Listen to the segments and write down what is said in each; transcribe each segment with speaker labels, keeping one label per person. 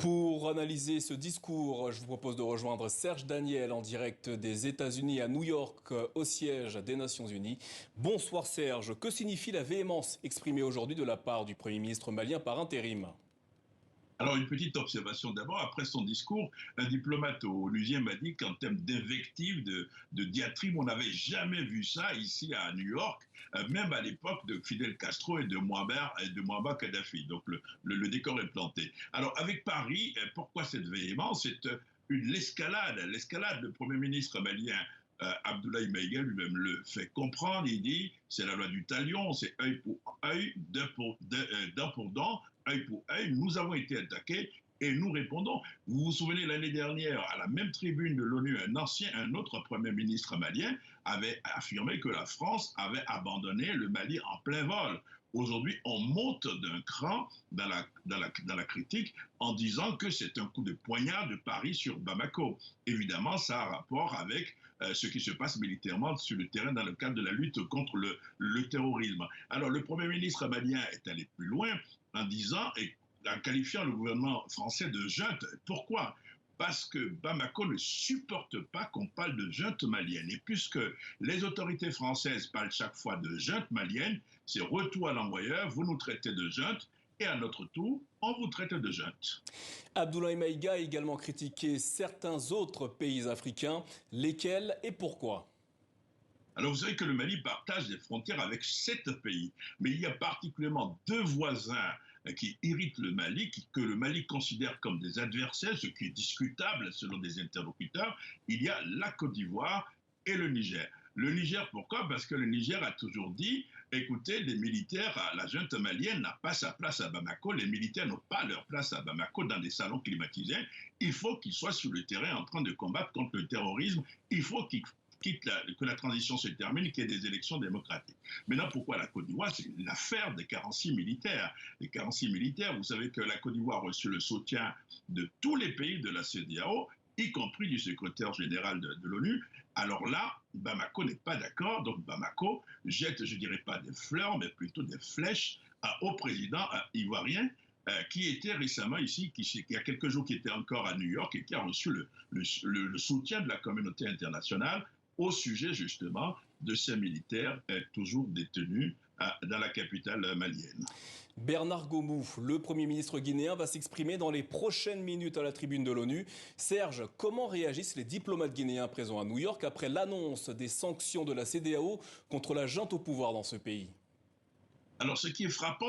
Speaker 1: Pour analyser ce discours, je vous propose de rejoindre Serge Daniel en direct des États-Unis à New York, au siège des Nations Unies. Bonsoir Serge, que signifie la véhémence exprimée aujourd'hui de la part du Premier ministre malien par intérim ?
Speaker 2: Alors, une petite observation d'abord. Après son discours, un diplomate onusien m'a dit qu'en termes d'invective, de diatribe, on n'avait jamais vu ça ici à New York, même à l'époque de Fidel Castro et de Muammar Kadhafi. Donc, le décor est planté. Alors, avec Paris, pourquoi cette véhémence? C'est l'escalade. Le Premier ministre malien Abdoulaye Maïga lui-même le fait comprendre. Il dit c'est la loi du talion, c'est œil pour œil, dent pour dent, œil pour œil. Nous avons été attaqués et nous répondons. Vous vous souvenez, l'année dernière, à la même tribune de l'ONU, un autre Premier ministre malien avait affirmé que la France avait abandonné le Mali en plein vol. Aujourd'hui, on monte d'un cran dans la critique en disant que c'est un coup de poignard de Paris sur Bamako. Évidemment, ça a rapport avec ce qui se passe militairement sur le terrain dans le cadre de la lutte contre le terrorisme. Alors, le Premier ministre malien est allé plus loin en disant, et en qualifiant le gouvernement français de junte. Pourquoi ? Parce que Bamako ne supporte pas qu'on parle de junte malienne. Et puisque les autorités françaises parlent chaque fois de junte malienne, c'est retour à l'envoyeur, vous nous traitez de junte, et à notre tour, on vous traite de junte.
Speaker 1: Abdoulaye Maïga a également critiqué certains autres pays africains. Lesquels et pourquoi ?
Speaker 2: Alors vous savez que le Mali partage des frontières avec 7 pays, mais il y a particulièrement 2 voisins qui irritent le Mali, que le Mali considère comme des adversaires, ce qui est discutable selon des interlocuteurs. Il y a la Côte d'Ivoire et le Niger. Le Niger, pourquoi? Parce que le Niger a toujours dit, écoutez, les militaires, la junte malienne n'a pas sa place à Bamako, les militaires n'ont pas leur place à Bamako dans des salons climatisés. Il faut qu'ils soient sur le terrain en train de combattre contre le terrorisme. Il faut que la transition se termine, qu'il y ait des élections démocratiques. Maintenant, pourquoi la Côte d'Ivoire? C'est l'affaire des 46 militaires. Les 46 militaires, vous savez que la Côte d'Ivoire a reçu le soutien de tous les pays de la CEDEAO, y compris du secrétaire général de l'ONU. Alors là, Bamako n'est pas d'accord, donc Bamako jette, je ne dirais pas des fleurs, mais plutôt des flèches au président ivoirien, qui était récemment ici, qui y a quelques jours, qui était encore à New York et qui a reçu le soutien de la communauté internationale au sujet justement de ces militaires toujours détenus dans la capitale malienne.
Speaker 1: Bernard Gomou, le Premier ministre guinéen, va s'exprimer dans les prochaines minutes à la tribune de l'ONU. Serge, comment réagissent les diplomates guinéens présents à New York après l'annonce des sanctions de la CEDEAO contre la junte au pouvoir dans ce pays ?
Speaker 2: Alors, ce qui est frappant,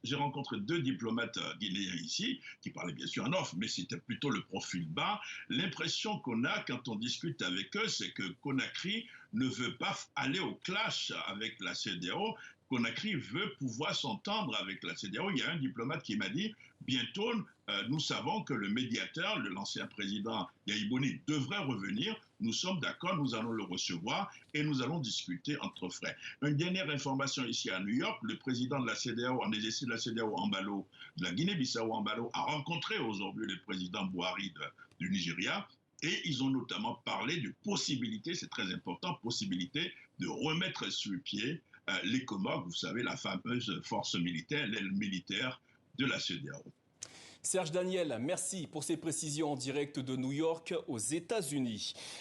Speaker 2: j'ai rencontré 2 diplomates guinéens ici, qui parlaient bien sûr en off, mais c'était plutôt le profil bas. L'impression qu'on a quand on discute avec eux, c'est que Conakry ne veut pas aller au clash avec la CEDEAO. Conakry veut pouvoir s'entendre avec la CEDEAO. Il y a un diplomate qui m'a dit, bientôt, nous savons que le médiateur, l'ancien président Yahya Boni, devrait revenir. Nous sommes d'accord, nous allons le recevoir et nous allons discuter entre frères. Une dernière information ici à New York, le président de la CEDEAO, en exercice de la CEDEAO Embalo, de la Guinée-Bissau Embalo, a rencontré aujourd'hui le président Buhari du Nigeria. Et ils ont notamment parlé de possibilité, c'est très important, possibilité de remettre sur pied les Comores, vous savez, la fameuse force militaire, l'aile militaire de la CEDEAO.
Speaker 1: Serge Daniel, merci pour ces précisions en direct de New York aux États-Unis.